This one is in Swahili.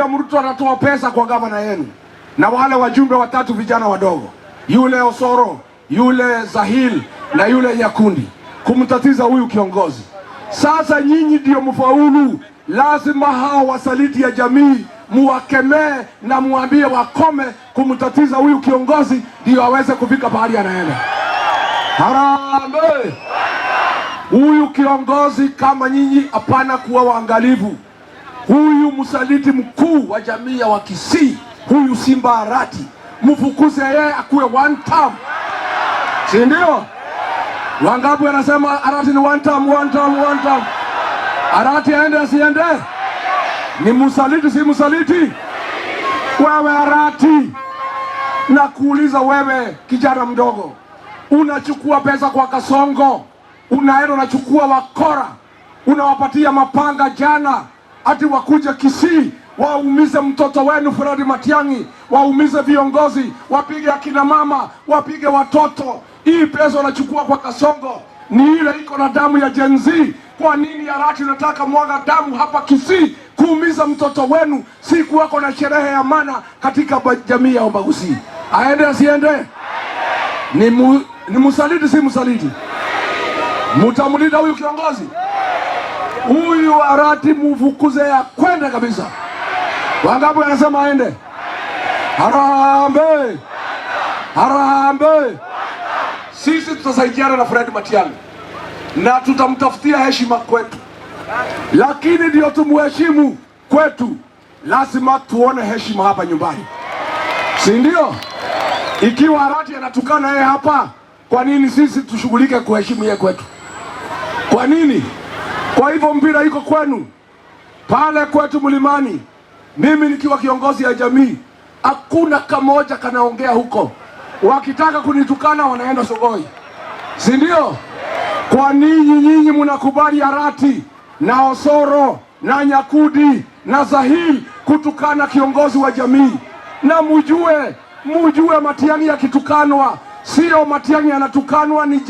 William Ruto anatoa pesa kwa gavana yenu na wale wajumbe watatu vijana wadogo, yule Osoro, yule Zahil na yule Nyakundi, kumtatiza huyu kiongozi. Sasa nyinyi ndio mfaulu, lazima hao wasaliti ya jamii muwakemee na muambie wakome kumtatiza huyu kiongozi, ndio aweze kufika pahali anaenda. Harambee! Huyu kiongozi kama nyinyi hapana kuwa waangalifu. Huyu msaliti mkuu wa jamii ya Wakisii, huyu Simba Arati, mfukuze yeye akuwe one term. Si ndio? Wangapi wanasema Arati ni one term? Arati aende asiende? Ni msaliti si msaliti? Wewe Arati, na kuuliza wewe kijana mdogo, unachukua pesa kwa Kasongo, unaenda unachukua wakora, unawapatia mapanga jana ati wakuje Kisii waumize mtoto wenu Fred Matiang'i, waumize viongozi, wapige akina mama, wapige watoto. Hii pesa unachukua kwa Kasongo ni ile iko na damu ya Gen Z. Kwa nini Arati unataka mwaga damu hapa Kisii kuumiza mtoto wenu siku wako na sherehe ya maana katika jamii ya Wambagusii? Aende asiende? Ni msaliti si msaliti? Mutamlinda huyu kiongozi? Huyu Arati mufukuze ya kwenda kabisa. Wangapi wanasema aende? Harambee! Harambee! Sisi tutasaidiana na Fred Matiang'i na tutamtafutia heshima kwetu, lakini ndio tumuheshimu kwetu, lazima tuone heshima hapa nyumbani, si ndio? Ikiwa Arati anatukana yeye hapa, kwa nini sisi tushughulike kuheshimu yeye kwetu? Kwa nini? Kwa hivyo mpira iko kwenu pale kwetu Mlimani. Mimi nikiwa kiongozi ya jamii, hakuna kamoja kanaongea huko. Wakitaka kunitukana wanaenda Sogoi, si ndio? Kwa nini nyinyi mnakubali Arati na Osoro na Nyakundi na Zahil kutukana kiongozi wa jamii? Na mujue Matiang'i akitukanwa, sio Matiang'i anatukanwa, ni